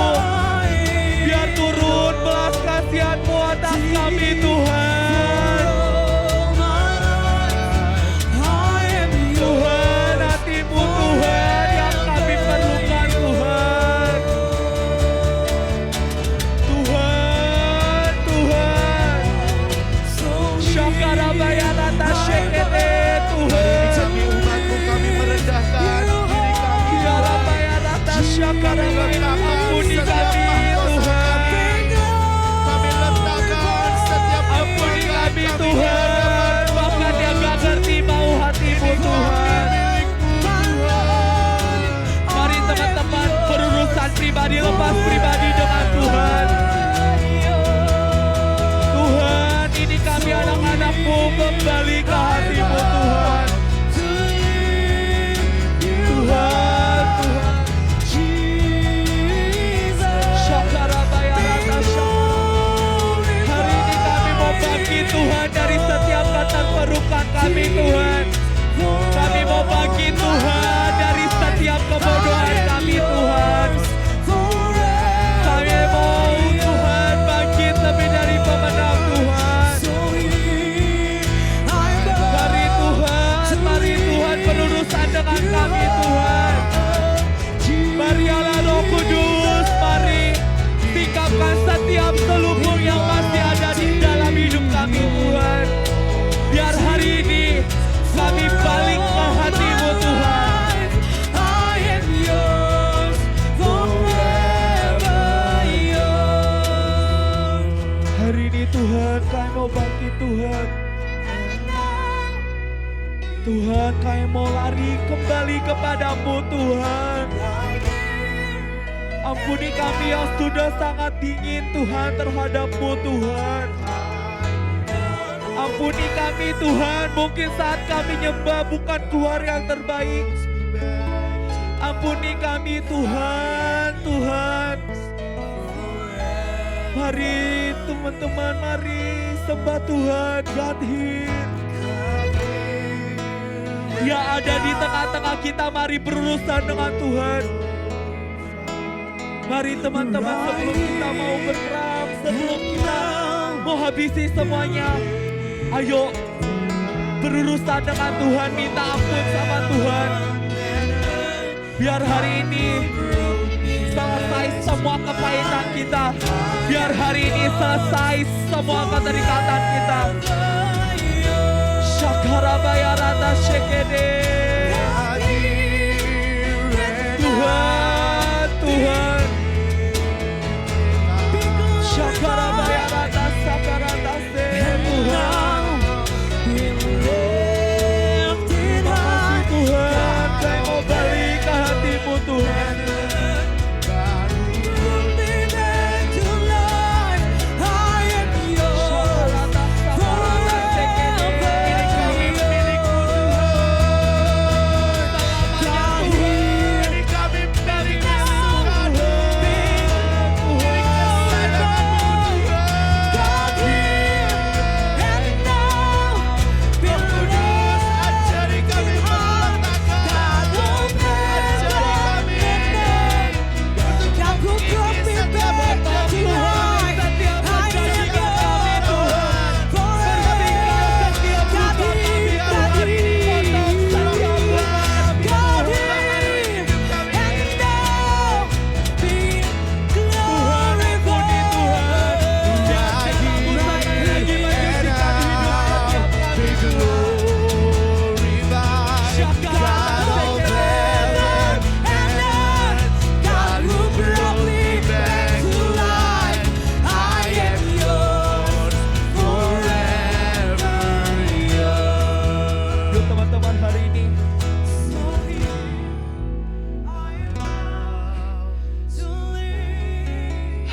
Biar turun belas kasihan-Mu atas kami Tuhan. Tuhan, hati-Mu Tuhan yang kami perlukan Tuhan. Tuhan, Tuhan. Syakarabaya rata syekete Tuhan. Kami umat-Mu, kami merendahkan diri kami. Syakarabaya rata syakarabaya. Ampuni kami Tuhan. Kami letakkan setiap Ampuni kami Tuhan. Bahkan yang gak ngerti mau hati-Mu Tuhan. Mari teman-teman berurusan pribadi, lepas pribadi dengan Tuhan. Tuhan, ini kami anak-anak-Mu kembali ke hati-Mu Tuhan. Tuhan, Tuhan. Syakarabaya rata syak. Hari ini kami mau bangkit Tuhan dari setiap keterpurukan kami Tuhan. Kami mau bangkit Tuhan dari setiap kebodohan kami Tuhan. Kami mau Tuhan bangkit lebih dari pemenang Tuhan. Mari Tuhan berurusan dengan kami Tuhan. Marilah Roh Kudus, mari singkapkan setiap selubung yang masih ada di dalam hidup kami Tuhan. Biar hari ini kami balik ke hati-Mu Tuhan. Hari ini Tuhan, kami mau bangkit Tuhan. Tuhan, kami mau lari kembali kepadamu Tuhan. Ampuni kami yang sudah sangat dingin Tuhan terhadap-Mu Tuhan. Ampuni kami Tuhan, mungkin saat kami nyembah bukan keluar yang terbaik. Ampuni kami Tuhan, Tuhan. Mari teman-teman, mari sembah Tuhan. God here. Dia ada di tengah-tengah kita, mari berurusan dengan Tuhan. Mari teman-teman, sebelum kita mau berperang, sebelum kita mau habisi semuanya, ayo berurusan dengan Tuhan, minta ampun sama Tuhan. Biar hari ini selesai semua kepahitan kita. Biar hari ini selesai semua keterikatan kita. Shakarabaya rata shekede. Tuhan, Tuhan. Shakarabaya rata sakarata se Tuhan. Makasih Tuhan, kau mau balik ke hatimu Tuhan.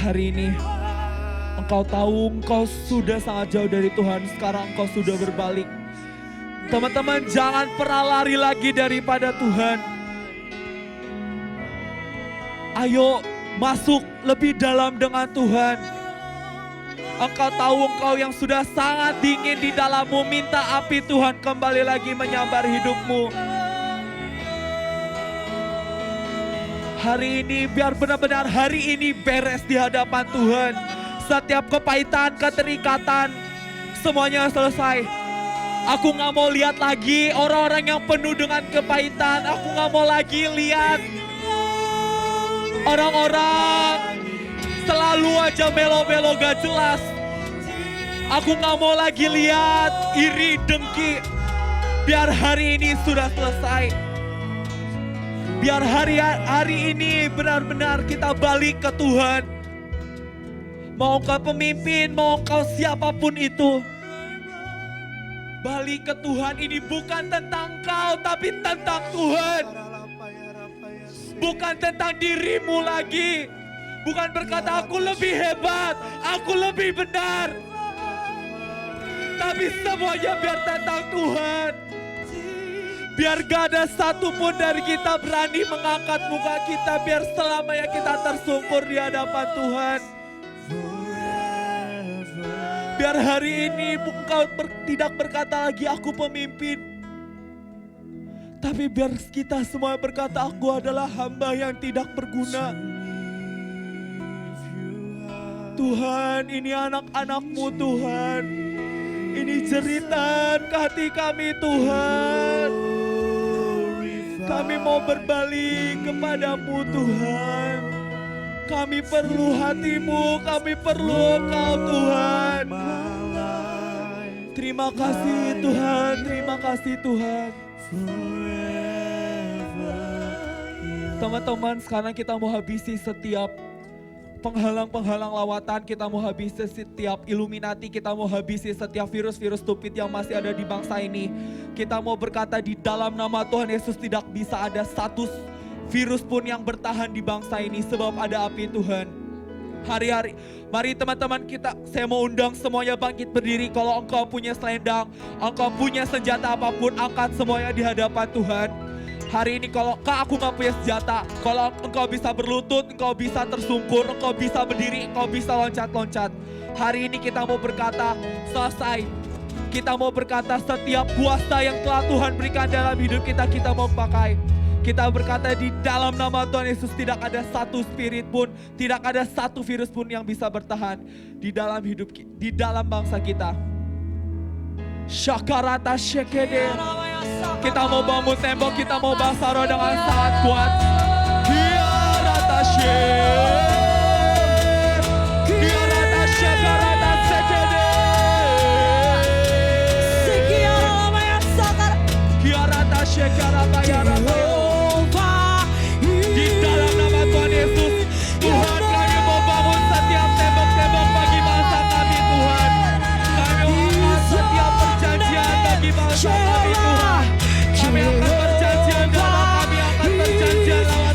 Hari ini engkau tahu engkau sudah sangat jauh dari Tuhan, sekarang engkau sudah berbalik. Teman-teman, jangan pernah lari lagi daripada Tuhan. Ayo masuk lebih dalam dengan Tuhan. Engkau tahu engkau yang sudah sangat dingin di dalammu, minta api Tuhan kembali lagi menyambar hidupmu. Hari ini biar benar-benar hari ini beres di hadapan Tuhan. Setiap kepahitan, keterikatan, semuanya selesai. Aku gak mau lihat lagi orang-orang yang penuh dengan kepahitan. Aku gak mau lagi lihat orang-orang selalu aja melo-melo gak jelas. Aku gak mau lagi lihat iri, dengki. Biar hari ini sudah selesai. Biar hari ini benar-benar kita balik ke Tuhan. Mau engkau pemimpin, mau engkau siapapun itu. Balik ke Tuhan, ini bukan tentang kau tapi tentang Tuhan. Bukan tentang dirimu lagi. Bukan berkata aku lebih hebat, aku lebih benar. Tapi semuanya biar tentang Tuhan. Biar gak ada satupun dari kita berani mengangkat muka kita. Biar selamanya kita tersungkur di hadapan Tuhan. Biar hari ini engkau tidak berkata lagi aku pemimpin. Tapi biar kita semua berkata aku adalah hamba yang tidak berguna. Tuhan, ini anak-anak-Mu Tuhan. Ini jeritan ke hati kami Tuhan. Kami mau berbalik kepadamu Tuhan. Kami perlu hatimu, kami perlu Engkau Tuhan. Terima kasih Tuhan, terima kasih Tuhan. Teman-teman, sekarang kita mau habisi setiap penghalang-penghalang lawatan, kita mau habisi setiap Illuminati, kita mau habisi setiap virus-virus stupid yang masih ada di bangsa ini. Kita mau berkata di dalam nama Tuhan Yesus tidak bisa ada satu virus pun yang bertahan di bangsa ini sebab ada api Tuhan. Hari-hari, mari teman-teman saya mau undang semuanya bangkit berdiri. Kalau engkau punya selendang, engkau punya senjata apapun, angkat semuanya di hadapan Tuhan. Hari ini kalau aku nggak punya senjata, kalau engkau bisa berlutut, engkau bisa tersungkur, engkau bisa berdiri, engkau bisa loncat-loncat. Hari ini kita mau berkata, selesai. Kita mau berkata setiap kuasa yang telah Tuhan berikan dalam hidup kita, kita mau pakai. Kita berkata di dalam nama Tuhan Yesus tidak ada satu spirit pun, tidak ada satu virus pun yang bisa bertahan di dalam hidup, di dalam bangsa kita. Syakarata Shekede. Kita mau bangun tembok, kita mau bahasa roh dengan sangat kuat. Kiarata Kiarata Shakarata Shekede. Kiarata Shakarata Yarata. Di dalam nama Tuhan Yesus, Tuhan kami mau bangun setiap tembok-tembok bagi bangsa kami Tuhan. Kami mau angkat setiap perjanjian bagi bangsa kami Tuhan. Kami akan perjanjian, kami akan perjanjian lawan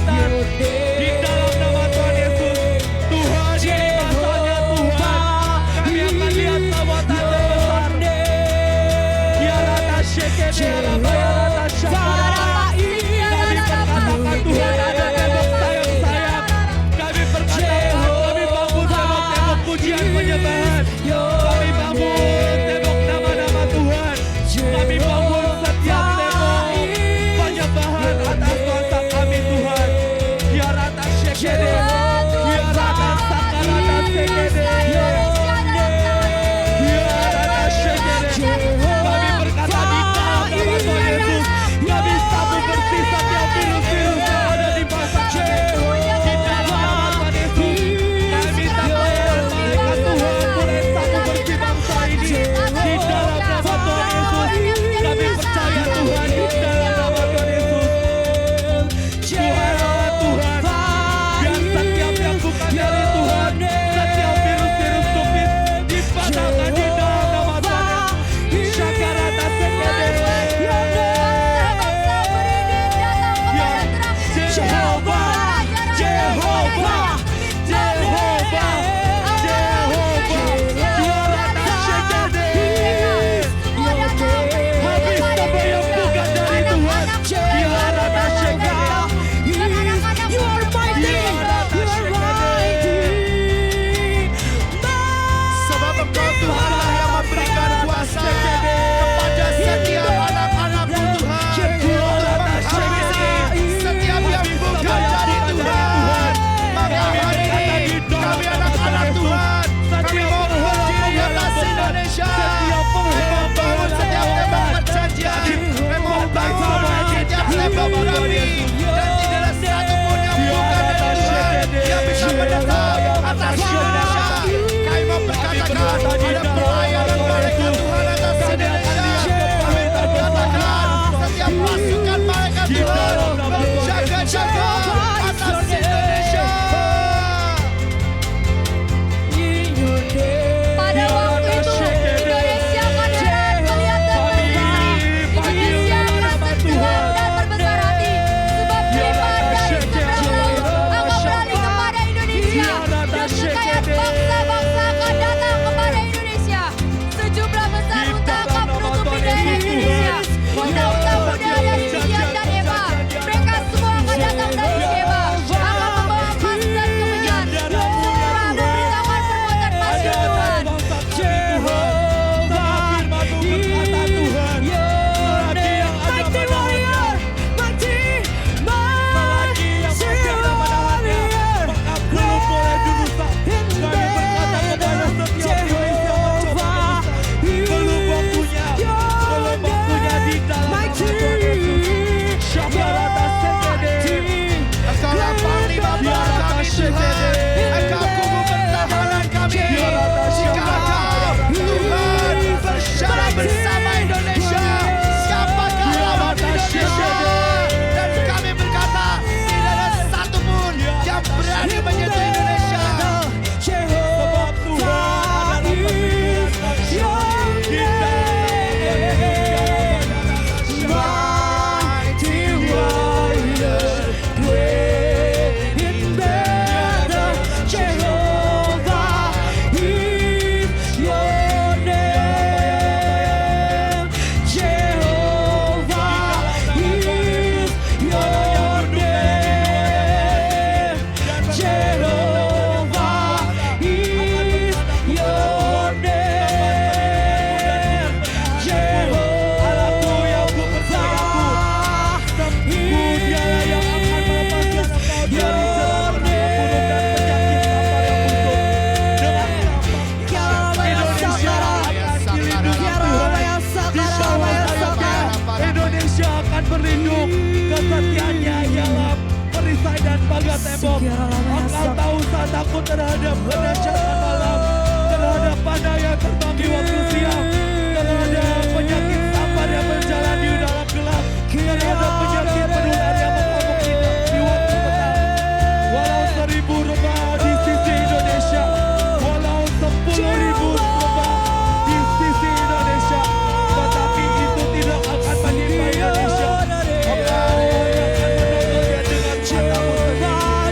sebagai tembok. Engkau tahu saat aku terhadap kedahsyatan malam, terhadap panah yang terbang di waktu siang, terhadap penyakit sampar yang berjalan di dalam gelap, terhadap penyakit menular yang mengamuk di waktu petang. Walau 1000 rumah di sisi Indonesia, walau 10.000 rumah di sisi Indonesia, tetapi itu tidak akan menimpa Indonesia. Engkau yang akan menontonnya dengan matamu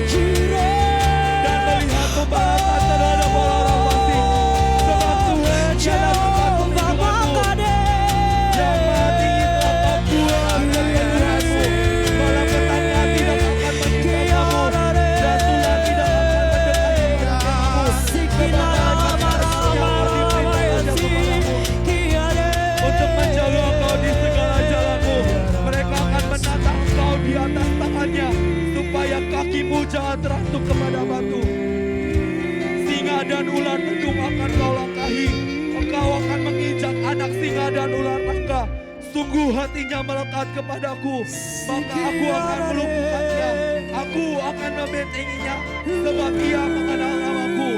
sendiri dan melihat pembalasan terhadap orang-orang fasik. Sebab Tuhan adalah tempat perlindunganmu. Yang mati telah kau buang dari Tuhanmu. Malapetaka tidak akan menimpa kamu, dan tulah tidak akan mendekati kamu. Sebab malaikat yang diperintahkan kepadamu untuk menjaga kau di segala jalanmu. Mereka akan menatang kau di atas tangannya, supaya kakimu jangan terangtuk kepada batu. Singa dan ular tedung akan kau langkahi. Engkau akan menginjak anak singa dan ular naga. Sungguh hatinya melekat kepadaku, maka aku akan melumpuhkannya. Aku akan membentenginya, sebab ia mengenal namaku.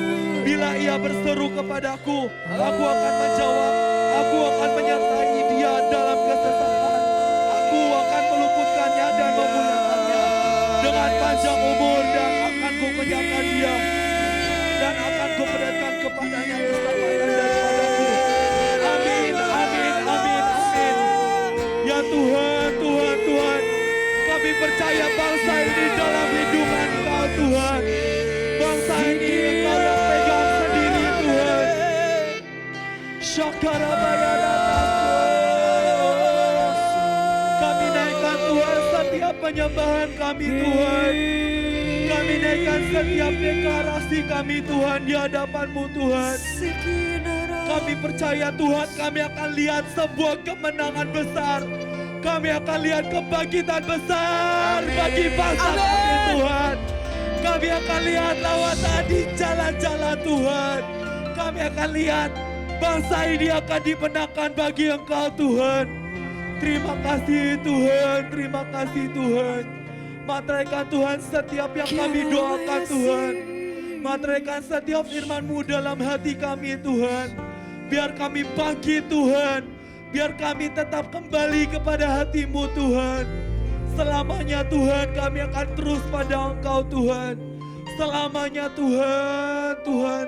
Bila ia berseru kepadaku, aku akan menjawab. Aku akan menyertai dia dalam kesesakan. Aku akan meluputkannya dan memuliakannya. Dengan panjang umur dan akan kukenyangkan dia, dan akan kuberikan kepadanya keselamatan daripadaku. Amin, amin, amin, amin. Ya Tuhan, Tuhan, Tuhan, kami percaya bangsa ini dalam lindungan Engkau Tuhan. Bangsa ini Engkau yang pegang sendiri Tuhan. Kami naikkan Tuhan setiap penyembahan kami Tuhan. Kami naikkan setiap deklarasi kami Tuhan di hadapan-Mu Tuhan. Kami percaya Tuhan, kami akan lihat sebuah kemenangan besar. Kami akan lihat kebangkitan besar bagi bangsa kami Tuhan. Kami akan lihat lawatan di jalan-jalan Tuhan. Kami akan lihat bangsa ini akan dimenangkan bagi Engkau Tuhan. Terima kasih Tuhan, terima kasih Tuhan. Materaikan Tuhan setiap yang kami doakan Tuhan. Materaikan setiap firman-Mu dalam hati kami Tuhan. Biar kami bangkit Tuhan. Biar kami tetap kembali kepada hati-Mu Tuhan. Selamanya Tuhan kami akan terus pada Engkau Tuhan. Selamanya Tuhan, Tuhan.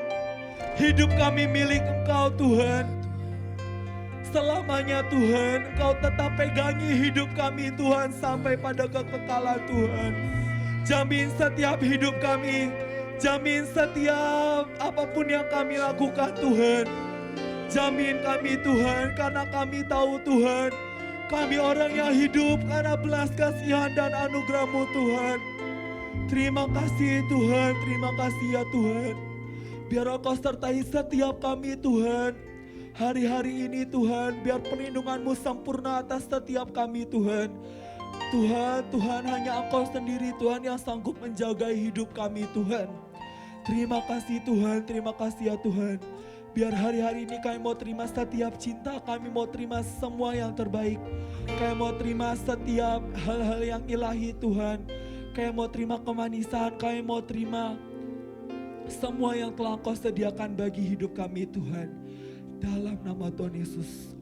Hidup kami milik Engkau Tuhan. Selamanya Tuhan, Engkau tetap pegangi hidup kami Tuhan sampai pada kekekalan Tuhan. Jamin setiap hidup kami, jamin setiap apapun yang kami lakukan Tuhan. Jamin kami Tuhan, karena kami tahu Tuhan, kami orang yang hidup karena belas kasihan dan anugerah-Mu Tuhan. Terima kasih Tuhan, terima kasih ya Tuhan. Biar Engkau sertai setiap kami Tuhan. Hari-hari ini Tuhan, biar perlindungan-Mu sempurna atas setiap kami Tuhan. Tuhan, Tuhan hanya Engkau sendiri Tuhan yang sanggup menjaga hidup kami Tuhan. Terima kasih Tuhan, terima kasih ya Tuhan. Biar hari-hari ini kami mau terima setiap cinta, kami mau terima semua yang terbaik. Kami mau terima setiap hal-hal yang ilahi Tuhan. Kami mau terima kemanisan, kami mau terima semua yang telah Engkau sediakan bagi hidup kami Tuhan. Dalam nama Tuhan Yesus.